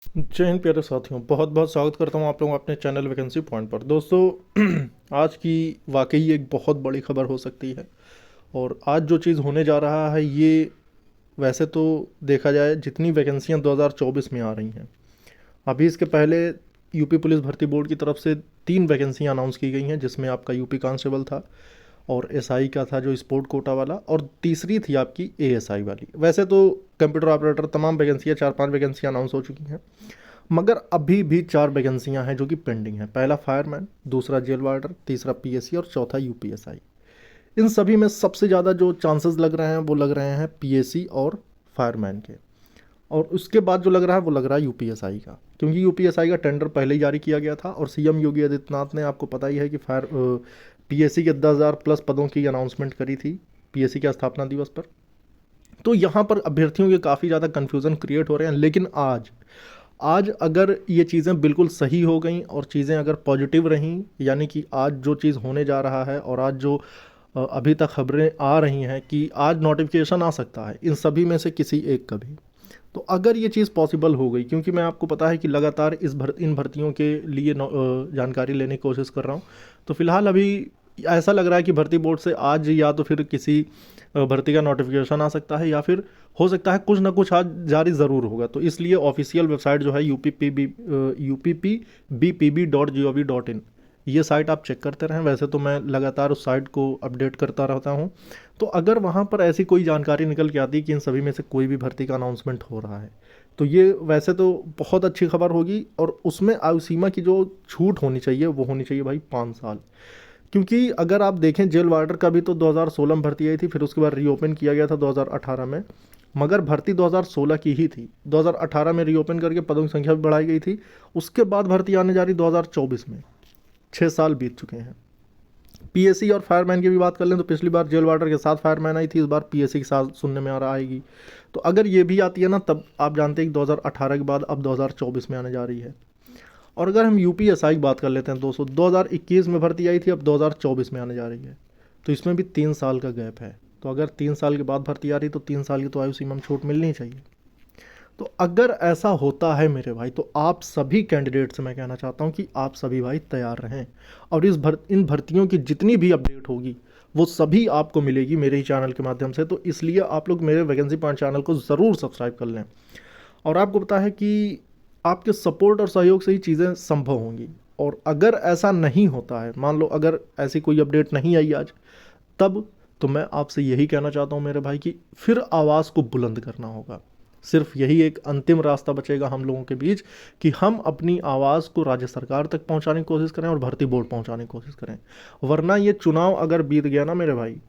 जय हिंद प्यारे साथियों, बहुत बहुत स्वागत करता हूं आप लोगों का अपने चैनल वैकेंसी पॉइंट पर। दोस्तों आज की वाकई एक बहुत बड़ी खबर हो सकती है। और आज जो चीज़ होने जा रहा है ये, वैसे तो देखा जाए जितनी वैकेंसियां 2024 में आ रही हैं, अभी इसके पहले यूपी पुलिस भर्ती बोर्ड की तरफ से 3 वैकेंसियां अनाउंस की गई हैं, जिसमें आपका यूपी कांस्टेबल था और एसआई का था जो स्पोर्ट कोटा वाला, और तीसरी थी आपकी एएसआई वाली। वैसे तो कंप्यूटर ऑपरेटर तमाम वैकेंसियां 4-5 वैकेंसियां अनाउंस हो चुकी हैं, मगर अभी भी 4 वैकेंसियां हैं जो कि पेंडिंग हैं। पहला फायरमैन, दूसरा जेल वार्डर, तीसरा पीएससी और चौथा यूपीएसआई। इन सभी में सबसे ज़्यादा जो चांसेस लग रहे हैं वो लग रहे हैं पीएससी और फायरमैन के। और उसके बाद जो लग रहा है वो लग रहा है यूपीएसआई का, क्योंकि यूपीएसआई का टेंडर पहले ही जारी किया गया था और सीएम योगी आदित्यनाथ ने, आपको पता ही है कि पीएससी के 10,000 प्लस पदों की अनाउंसमेंट करी थी पीएससी के स्थापना दिवस पर। तो यहाँ पर अभ्यर्थियों के काफ़ी ज़्यादा कन्फ्यूज़न क्रिएट हो रहे हैं। लेकिन आज आज अगर ये चीज़ें बिल्कुल सही हो गई और चीज़ें अगर पॉजिटिव रहीं, यानी कि आज जो चीज़ होने जा रहा है और आज जो अभी तक खबरें आ रही हैं कि आज नोटिफिकेशन आ सकता है इन सभी में से किसी एक का भी। तो अगर ये चीज़ पॉसिबल हो गई, क्योंकि मैं आपको पता है कि लगातार इन भर्तियों के लिए जानकारी लेने की कोशिश कर रहा हूँ, तो फिलहाल अभी ऐसा लग रहा है कि भर्ती बोर्ड से आज या तो फिर किसी भर्ती का नोटिफिकेशन आ सकता है, या फिर हो सकता है कुछ ना कुछ आज जारी ज़रूर होगा। तो इसलिए ऑफिशियल वेबसाइट जो है UPPBPPB.gov.in, ये साइट आप चेक करते रहें। वैसे तो मैं लगातार उस साइट को अपडेट करता रहता हूँ। तो अगर वहाँ पर ऐसी कोई जानकारी निकल के आती है कि इन सभी में से कोई भी भर्ती का अनाउंसमेंट हो रहा है, तो ये वैसे तो बहुत अच्छी खबर होगी। और उसमें आयु सीमा की जो छूट होनी चाहिए वो होनी चाहिए भाई 5 साल। क्योंकि अगर आप देखें जेल वार्डर का भी तो 2016 में भर्ती आई थी, फिर उसके बाद रीओपन किया गया था 2018 में, मगर भर्ती 2016 की ही थी। 2018 में रीओपन करके पदों की संख्या भी बढ़ाई गई थी। उसके बाद भर्ती आने जा रही 2024 में। 6 साल बीत चुके हैं। पीएससी और फायरमैन की भी बात कर लें तो पिछली बार जेल वार्डर के साथ फायरमैन आई थी, इस बार पीएससी के साथ सुनने में आ रहा आएगी। तो अगर ये भी आती है ना, तब आप जानते हैं कि 2018 के बाद अब 2024 में आने जा रही है। और अगर हम यूपीएसआई की बात कर लेते हैं दोस्तों, 2021 में भर्ती आई थी, अब 2024 में आने जा रही है। तो इसमें भी 3 साल का गैप है। तो अगर 3 साल के बाद भर्ती आ रही तो 3 साल की तो आयु सीमा में छूट मिलनी ही चाहिए। तो अगर ऐसा होता है मेरे भाई, तो आप सभी कैंडिडेट से मैं कहना चाहता हूँ कि आप सभी भाई तैयार रहें। और इन भर्तियों की जितनी भी अपडेट होगी वो सभी आपको मिलेगी मेरे ही चैनल के माध्यम से। तो इसलिए आप लोग मेरे वैकेंसी पॉइंट चैनल को ज़रूर सब्सक्राइब कर लें। और आपको पता है कि आपके सपोर्ट और सहयोग से ही चीज़ें संभव होंगी। और अगर ऐसा नहीं होता है, मान लो अगर ऐसी कोई अपडेट नहीं आई आज, तब तो मैं आपसे यही कहना चाहता हूँ मेरे भाई कि फिर आवाज़ को बुलंद करना होगा। सिर्फ यही एक अंतिम रास्ता बचेगा हम लोगों के बीच कि हम अपनी आवाज़ को राज्य सरकार तक पहुंचाने की कोशिश करें और भर्ती बोर्ड पहुंचाने की कोशिश करें। वरना ये चुनाव अगर बीत गया ना मेरे भाई,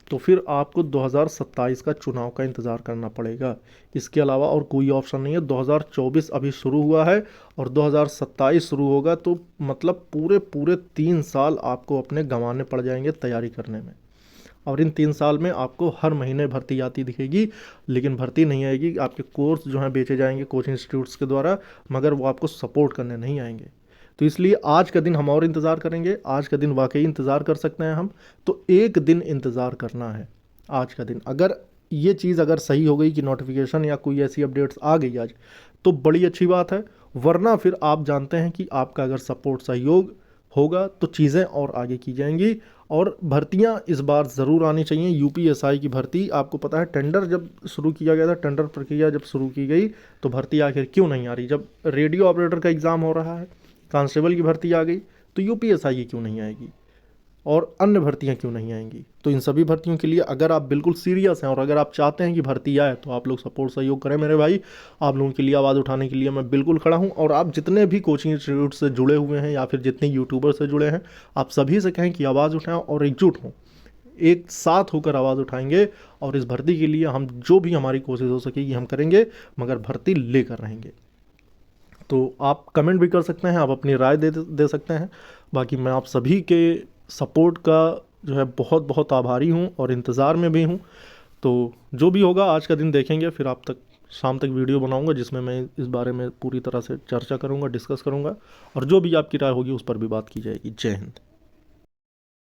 तो फिर आपको 2027 का चुनाव का इंतज़ार करना पड़ेगा। इसके अलावा और कोई ऑप्शन नहीं है। 2024 अभी शुरू हुआ है और 2027 शुरू होगा, तो मतलब पूरे पूरे 3 साल आपको अपने गंवाने पड़ जाएंगे तैयारी करने में। और इन 3 साल में आपको हर महीने भर्ती आती दिखेगी, लेकिन भर्ती नहीं आएगी। आपके कोर्स जो हैं बेचे जाएंगे कोचिंग इंस्टीट्यूट्स के द्वारा, मगर वो आपको सपोर्ट करने नहीं आएंगे। तो इसलिए आज का दिन हम और इंतज़ार करेंगे। आज का दिन वाकई इंतज़ार कर सकते हैं हम। तो एक दिन इंतज़ार करना है आज का दिन। अगर ये चीज़ अगर सही हो गई कि नोटिफिकेशन या कोई ऐसी अपडेट्स आ गई आज, तो बड़ी अच्छी बात है। वरना फिर आप जानते हैं कि आपका अगर सपोर्ट सहयोग होगा तो चीज़ें और आगे की जाएंगी। और भर्तियां इस बार ज़रूर आनी चाहिए। यूपीएसआई की भर्ती, आपको पता है टेंडर जब शुरू किया गया था, टेंडर प्रक्रिया जब शुरू की गई, तो भर्ती आखिर क्यों नहीं आ रही? जब रेडियो ऑपरेटर का एग्ज़ाम हो रहा है, कांस्टेबल की भर्ती आ गई, तो यूपीएसआई की क्यों नहीं आएगी और अन्य भर्तियां क्यों नहीं आएंगी? तो इन सभी भर्तियों के लिए अगर आप बिल्कुल सीरियस हैं और अगर आप चाहते हैं कि भर्ती आए, तो आप लोग सपोर्ट सहयोग करें मेरे भाई। आप लोगों के लिए आवाज़ उठाने के लिए मैं बिल्कुल खड़ा हूं। और आप जितने भी कोचिंग इंस्टीट्यूट से जुड़े हुए हैं या फिर जितने यूट्यूबर से जुड़े हैं, आप सभी से कहें कि आवाज़ उठाएं और एकजुट हों। एक साथ होकर आवाज़ उठाएंगे और इस भर्ती के लिए हम जो भी हमारी कोशिश हो सकेगी हम करेंगे, मगर भर्ती लेकर रहेंगे। तो आप कमेंट भी कर सकते हैं, आप अपनी राय दे सकते हैं। बाकी मैं आप सभी के सपोर्ट का जो है बहुत बहुत आभारी हूँ और इंतज़ार में भी हूँ। तो जो भी होगा आज का दिन देखेंगे, फिर आप तक शाम तक वीडियो बनाऊंगा जिसमें मैं इस बारे में पूरी तरह से चर्चा करूंगा, डिस्कस करूंगा, और जो भी आपकी राय होगी उस पर भी बात की जाएगी। जय हिंद।